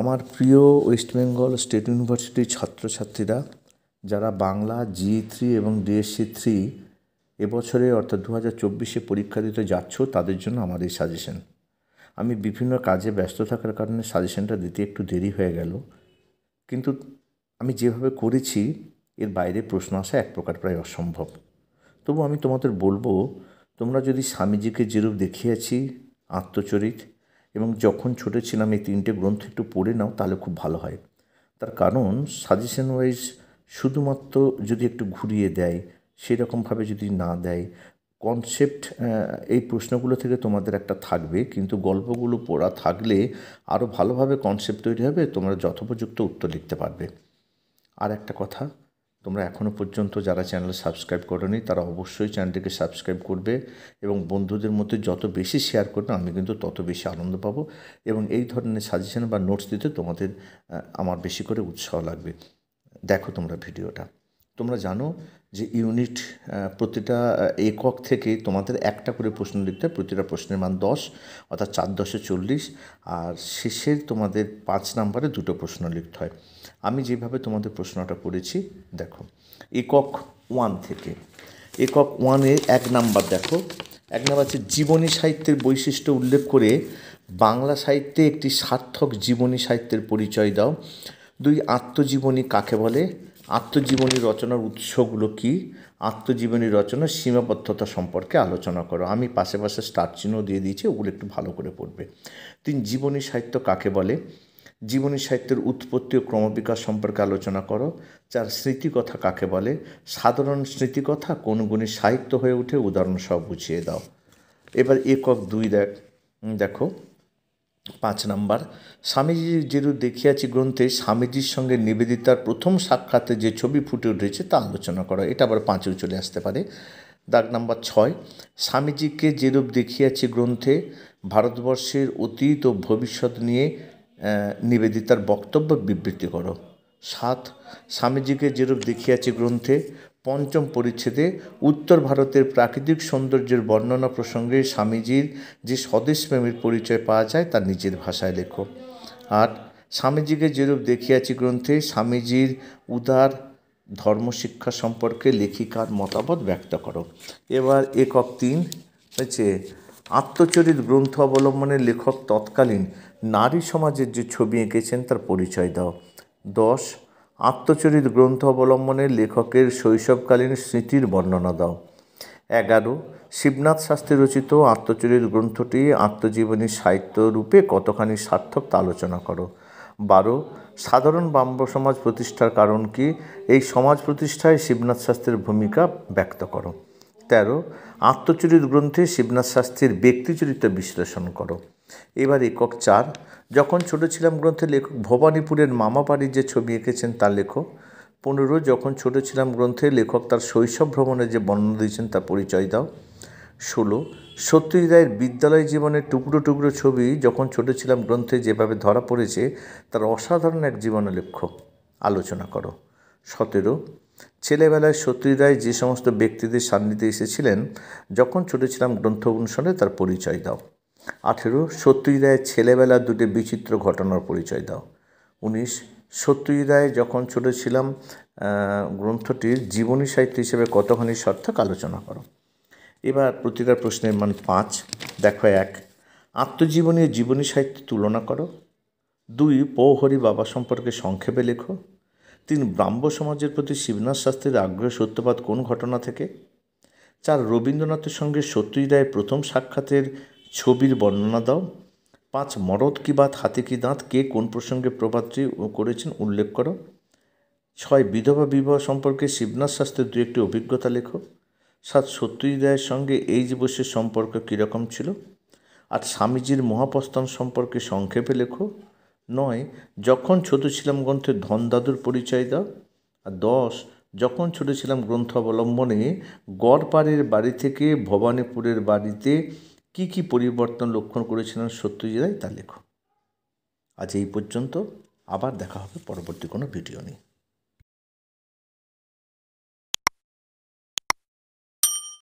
আমার প্রিয় West Bengal state ইউনিভার্সিটির ছাত্রছাত্রীরা যারা বাংলা GE3 এবং DSC3 এবছরে অর্থাৎ 2024 পরীক্ষা দিতে যাচ্ছ, তাদের জন্য আমার এই সাজেশন। আমি বিভিন্ন কাজে ব্যস্ত থাকার কারণে সাজেশনটা দিতে একটু দেরি হয়ে গেল, কিন্তু আমি যেভাবে করেছি এর বাইরে প্রশ্ন আসা এক প্রকার প্রায় অসম্ভব। তবু আমি তোমাদের বলবো, তোমরা যদি স্বামীজিকে যেরূপ দেখিয়েছি আত্মচরিত এবং যখন ছোটো ছিলাম এই 3টে গ্রন্থ একটু পড়ে নাও, তাহলে খুব ভালো হয়। তার কারণ সাজেশন ওয়াইজ শুধুমাত্র যদি একটু ঘুরিয়ে দেয়, সেরকমভাবে যদি না দেয়, কনসেপ্ট এই প্রশ্নগুলো থেকে তোমাদের একটা থাকবে, কিন্তু গল্পগুলো পড়া থাকলে আরও ভালোভাবে কনসেপ্ট তৈরি হবে, তোমরা যথোপযুক্ত উত্তর লিখতে পারবে। আর একটা কথা, তোমরা এখনও পর্যন্ত যারা চ্যানেল সাবস্ক্রাইব করোনি তারা অবশ্যই চ্যানেলটিকে সাবস্ক্রাইব করবে এবং বন্ধুদের মধ্যে যত বেশি শেয়ার করবে আমি কিন্তু তত বেশি আনন্দ পাবো এবং এই ধরনের সাজেশন বা নোটস দিতে তোমাদের আমার বেশি করে উৎসাহ লাগবে। দেখো তোমরা ভিডিওটা, তোমরা জানো যে ইউনিট প্রতিটা একক থেকে তোমাদের একটা করে প্রশ্ন লিখতে হয়, প্রতিটা প্রশ্নের মান 10, অর্থাৎ 4×10 40, আর শেষের তোমাদের 5 নম্বরে 2টো প্রশ্ন লিখতে হয়। আমি যেভাবে তোমাদের প্রশ্নটা করেছি দেখো, একক 1 থেকে একক 1-এ 1 নাম্বার দেখো, 1 নাম্বার হচ্ছে জীবনী সাহিত্যের বৈশিষ্ট্য উল্লেখ করে বাংলা সাহিত্যে একটি সার্থক জীবনী সাহিত্যের পরিচয় দাও। 2, আত্মজীবনী কাকে বলে? আত্মজীবনী রচনার উৎসগুলো কী? আত্মজীবনী রচনার সীমাবদ্ধতা সম্পর্কে আলোচনা করো। আমি পাশে পাশে স্টার চিহ্ন দিয়ে দিয়েছি, ওগুলো একটু ভালো করে পড়বে। 3, জীবনী সাহিত্য কাকে বলে? জীবনী সাহিত্যের উৎপত্তি ও ক্রমবিকাশ সম্পর্কে আলোচনা করো। 4, স্মৃতিকথা কাকে বলে? সাধারণ স্মৃতিকথা কোন গুণে সাহিত্য হয়ে ওঠে উদাহরণ সহ বুঝিয়ে দাও। এবার একক 2 দেখো, 5 নাম্বার, স্বামীজি যেরূপ দেখিয়াছি গ্রন্থে স্বামীজির সঙ্গে নিবেদিতার প্রথম সাক্ষাতে যে ছবি ফুটে উঠেছে তা আলোচনা করা। এটা আবার 5-এও চলে আসতে পারে। দাগ নাম্বার 6, স্বামীজিকে যেরূপ দেখিয়াছি গ্রন্থে ভারতবর্ষের অতীত ও ভবিষ্যৎ নিয়ে নিবেদিতার বক্তব্য বিবৃতি করো। 7, স্বামীজিকে যেরূপ দেখিয়াছি গ্রন্থে পঞ্চম পরিচ্ছেদে উত্তর ভারতের প্রাকৃতিক সৌন্দর্যের বর্ণনা প্রসঙ্গে স্বামীজির যে স্বদেশপ্রেমের পরিচয় পাওয়া যায় তা নিজের ভাষায় লেখো। 8, স্বামীজিকে যেরূপ দেখিয়াছি গ্রন্থে স্বামীজির উদার ধর্মশিক্ষা সম্পর্কে লেখিকার মতামত ব্যক্ত করো। এবার একক 3 হচ্ছে আত্মচরিত গ্রন্থ অবলম্বনে লেখক তৎকালীন নারী সমাজের যে ছবি এঁকেছেন তার পরিচয় দাও। 10, আত্মচরিত গ্রন্থ অবলম্বনে লেখকের শৈশবকালীন স্মৃতির বর্ণনা দাও। 11, শিবনাথ শাস্ত্রী রচিত আত্মচরিত গ্রন্থটি আত্মজীবনী সাহিত্য রূপে কতখানি সার্থক তা আলোচনা করো। 12, সাধারণ ব্রাহ্ম সমাজ প্রতিষ্ঠার কারণ কি? এই সমাজ প্রতিষ্ঠায় শিবনাথ শাস্ত্রীর ভূমিকা ব্যক্ত করো। 13, আত্মচরিত গ্রন্থে শিবনাথ শাস্ত্রীর ব্যক্তিচরিত্র বিশ্লেষণ করো। এবার একক 4, যখন ছোট ছিলাম গ্রন্থে লেখক ভবানীপুরের মামাবাড়ির যে ছবি এঁকেছেন তা লেখো। 15, যখন ছোট ছিলাম গ্রন্থে লেখক তার শৈশব ভ্রমণের যে বর্ণনা দিয়েছেন তার পরিচয় দাও। 16, সত্যজিৎ রায়ের বিদ্যালয় জীবনের টুকরো টুকরো ছবি যখন ছোট ছিলাম গ্রন্থে যেভাবে ধরা পড়েছে তার অসাধারণ এক জীবনালেখ্য আলোচনা করো। 17, ছেলেবেলায় সত্যজিৎ রায় যে সমস্ত ব্যক্তিদের সান্নিধ্যে এসেছিলেন যখন ছোট ছিলাম গ্রন্থ অনুসারে তার পরিচয় দাও। 18, সত্যজিৎ রায়ের ছেলেবেলার 2টি বিচিত্র ঘটনার পরিচয় দাও। 19, সত্যজিৎ রায় যখন ছোট ছিলাম গ্রন্থটির জীবনী সাহিত্য হিসেবে কতখানি সার্থক আলোচনা করো। এবার প্রতিটা প্রশ্নের মান 5। দেখো, 1, আত্মজীবনী ও জীবনী সাহিত্য তুলনা করো। 2, পৌহরি বাবা সম্পর্কে সংক্ষেপে লেখো। 3, ব্রাহ্ম সমাজের প্রতি শিবনাথ শাস্ত্রীর আগ্রহ সূত্রপাত কোন ঘটনা থেকে? 4, রবীন্দ্রনাথের সঙ্গে সত্যজিৎ রায়ের প্রথম সাক্ষাতের ছবির বর্ণনা দাও। 5, মরদ কি বাত হাতে কি দাঁত কে কোন প্রসঙ্গে প্রবাদটি করেছেন উল্লেখ করো। 6, বিধবা বিবাহ সম্পর্কে শিবনাথ শাস্ত্রীর 2-1টি অভিজ্ঞতা লেখো। 7, সত্যজিৎ রায়ের সঙ্গে এইচ বোসের সম্পর্ক কীরকম ছিল। 8, স্বামীজির মহাপ্রস্থান সম্পর্কে সংক্ষেপে লেখো। 9, যখন ছোট ছিলাম গ্রন্থে ধনদাদুর পরিচয় দাও। আর 10, যখন ছোট ছিলাম গ্রন্থ অবলম্বনে গড়পাড়ের বাড়ি থেকে ভবানীপুরের বাড়িতে কি কি পরিবর্তন লক্ষ্য করেছিলেন সত্যজিৎ রায় তা লেখো। আজ এই পর্যন্ত, আবার দেখা হবে পরবর্তী কোনো ভিডিও নিয়ে।